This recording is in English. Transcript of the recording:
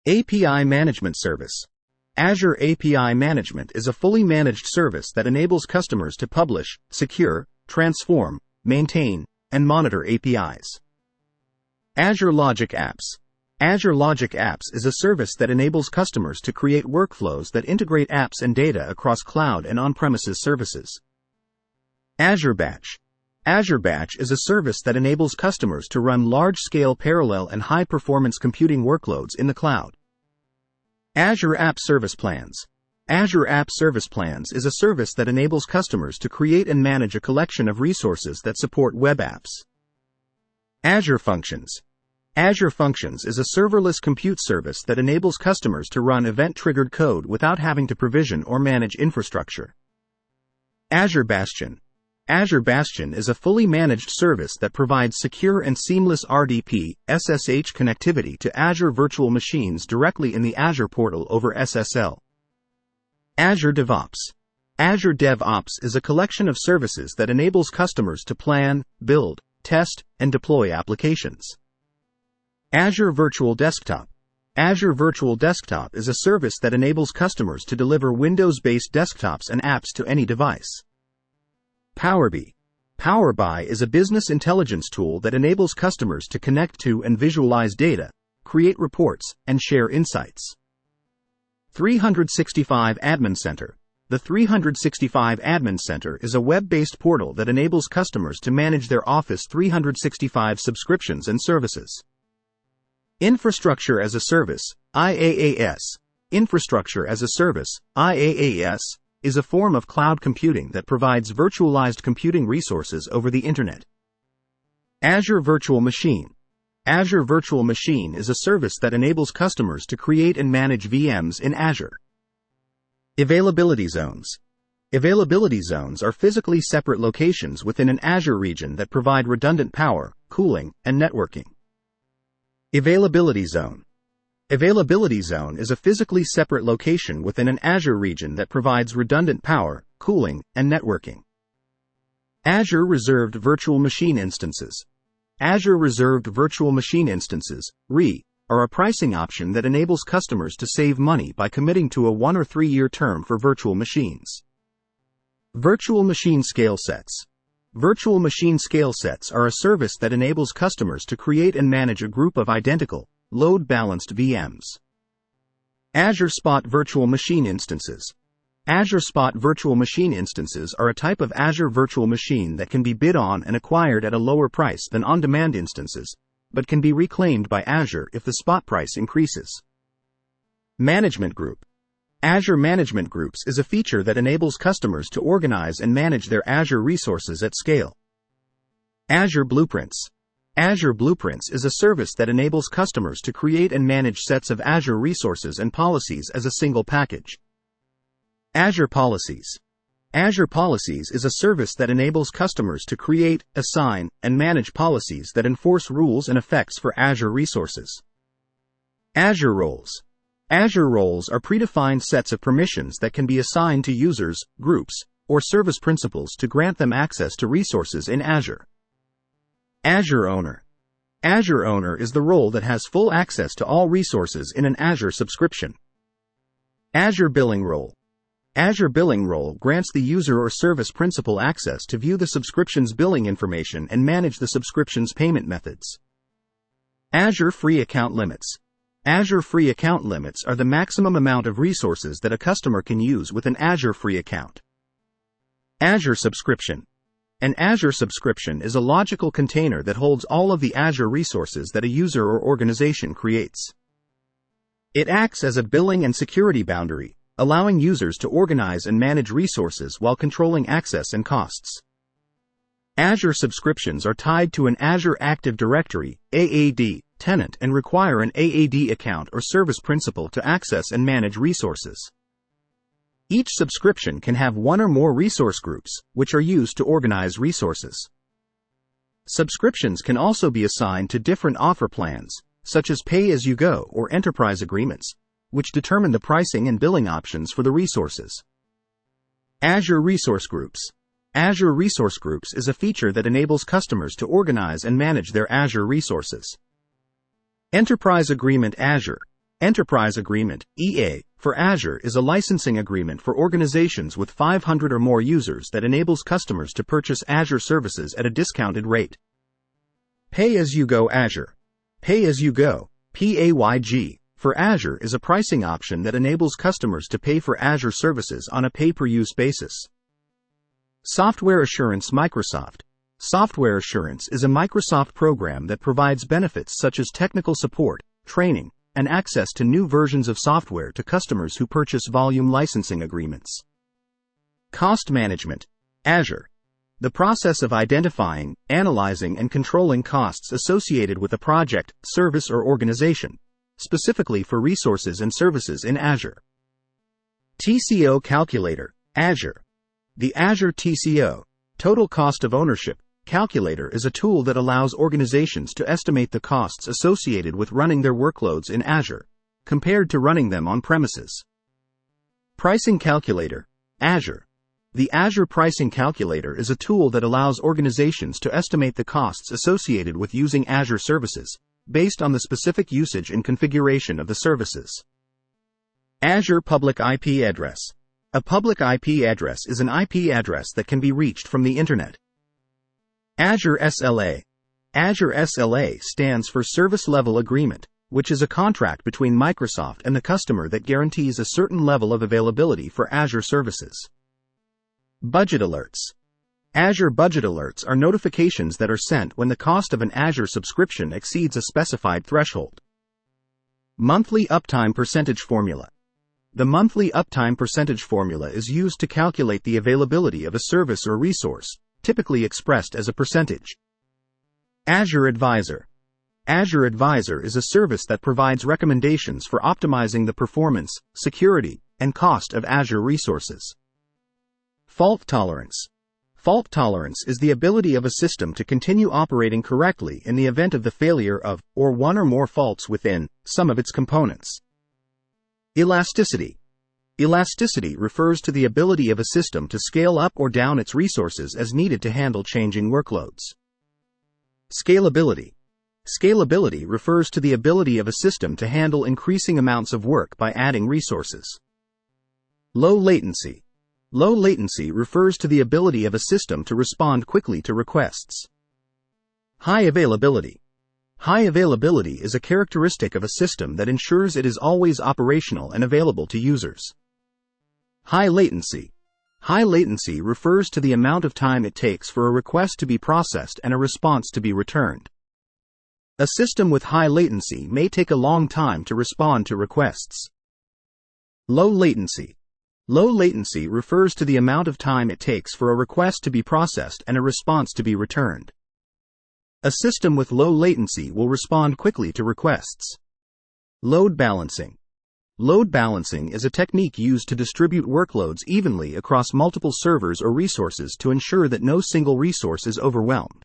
API Management Service. Azure API Management is a fully managed service that enables customers to publish, secure, transform, maintain, and monitor APIs. Azure Logic Apps. Azure Logic Apps is a service that enables customers to create workflows that integrate apps and data across cloud and on-premises services. Azure Batch. Azure Batch is a service that enables customers to run large-scale parallel and high-performance computing workloads in the cloud. Azure App Service Plans. Azure App Service Plans is a service that enables customers to create and manage a collection of resources that support web apps. Azure Functions. Azure Functions is a serverless compute service that enables customers to run event-triggered code without having to provision or manage infrastructure. Azure Bastion. Azure Bastion is a fully managed service that provides secure and seamless RDP, SSH connectivity to Azure virtual machines directly in the Azure portal over SSL. Azure Devops. Azure DevOps is a collection of services that enables customers to plan, build, test, and deploy applications. Azure Virtual Desktop. Azure Virtual Desktop is a service that enables customers to deliver Windows-based desktops and apps to any device. Power BI. Power BI is a business intelligence tool that enables customers to connect to and visualize data, create reports, and share insights. 365 Admin Center. The 365 Admin Center is a web-based portal that enables customers to manage their Office 365 subscriptions and services. Infrastructure as a Service, IaaS. Infrastructure as a Service, IaaS, is a form of cloud computing that provides virtualized computing resources over the Internet. Azure Virtual Machine. Azure Virtual Machine is a service that enables customers to create and manage VMs in Azure. Availability Zones. Availability zones are physically separate locations within an Azure region that provide redundant power, cooling, and networking. Availability Zone. Availability Zone is a physically separate location within an Azure region that provides redundant power, cooling, and networking. Azure Reserved Virtual Machine Instances. Azure Reserved Virtual Machine Instances, RVI, are a pricing option that enables customers to save money by committing to a 1 or 3 year term for virtual machines. Virtual Machine Scale Sets. Virtual Machine Scale Sets are a service that enables customers to create and manage a group of identical, load-balanced VMs. Azure Spot Virtual Machine Instances. Azure Spot Virtual Machine Instances are a type of Azure virtual machine that can be bid on and acquired at a lower price than on-demand instances, but can be reclaimed by Azure if the spot price increases. Management Group. Azure Management Groups is a feature that enables customers to organize and manage their Azure resources at scale. Azure Blueprints. Azure Blueprints is a service that enables customers to create and manage sets of Azure resources and policies as a single package. Azure Policies. Azure Policies is a service that enables customers to create, assign, and manage policies that enforce rules and effects for Azure resources. Azure Roles. Azure Roles are predefined sets of permissions that can be assigned to users, groups, or service principals to grant them access to resources in Azure. Azure Owner. Azure Owner is the role that has full access to all resources in an Azure subscription. Azure Billing Role. Azure Billing Role grants the user or service principal access to view the subscription's billing information and manage the subscription's payment methods. Azure Free Account Limits. Azure Free Account Limits are the maximum amount of resources that a customer can use with an Azure Free account. Azure Subscription. An Azure subscription is a logical container that holds all of the Azure resources that a user or organization creates. It acts as a billing and security boundary, allowing users to organize and manage resources while controlling access and costs. Azure subscriptions are tied to an Azure Active Directory (AAD) tenant and require an AAD account or service principal to access and manage resources. Each subscription can have one or more resource groups, which are used to organize resources. Subscriptions can also be assigned to different offer plans, such as pay-as-you-go or enterprise agreements, which determine the pricing and billing options for the resources. Azure Resource Groups. Azure Resource Groups is a feature that enables customers to organize and manage their Azure resources. Enterprise Agreement Azure. Enterprise Agreement, EA, for Azure is a licensing agreement for organizations with 500 or more users that enables customers to purchase Azure services at a discounted rate. Pay-as-you-go Azure. Pay-as-you-go, PAYG, for Azure is a pricing option that enables customers to pay for Azure services on a pay-per-use basis. Software Assurance Microsoft. Software Assurance is a Microsoft program that provides benefits such as technical support, training, and access to new versions of software to customers who purchase volume licensing agreements. Cost Management, Azure. The process of identifying, analyzing, and controlling costs associated with a project, service, or organization, specifically for resources and services in Azure. TCO Calculator, Azure. The Azure TCO, Total Cost of Ownership, calculator is a tool that allows organizations to estimate the costs associated with running their workloads in Azure, compared to running them on premises. Pricing Calculator, Azure. The Azure Pricing Calculator is a tool that allows organizations to estimate the costs associated with using Azure services, based on the specific usage and configuration of the services. Azure Public IP Address. A public IP address is an IP address that can be reached from the Internet. Azure SLA. Azure SLA stands for Service Level Agreement, which is a contract between Microsoft and the customer that guarantees a certain level of availability for Azure services. Budget Alerts. Azure Budget Alerts are notifications that are sent when the cost of an Azure subscription exceeds a specified threshold. Monthly Uptime Percentage Formula. The monthly uptime percentage formula is used to calculate the availability of a service or resource, typically expressed as a percentage. Azure Advisor. Azure Advisor is a service that provides recommendations for optimizing the performance, security, and cost of Azure resources. Fault Tolerance. Fault tolerance is the ability of a system to continue operating correctly in the event of the failure of, or one or more faults within, some of its components. Elasticity. Elasticity refers to the ability of a system to scale up or down its resources as needed to handle changing workloads. Scalability. Scalability refers to the ability of a system to handle increasing amounts of work by adding resources. Low latency. Low latency refers to the ability of a system to respond quickly to requests. High availability. High availability is a characteristic of a system that ensures it is always operational and available to users. High latency. High latency refers to the amount of time it takes for a request to be processed and a response to be returned. A system with high latency may take a long time to respond to requests. Low latency. Low latency refers to the amount of time it takes for a request to be processed and a response to be returned. A system with low latency will respond quickly to requests. Load balancing. Load balancing is a technique used to distribute workloads evenly across multiple servers or resources to ensure that no single resource is overwhelmed.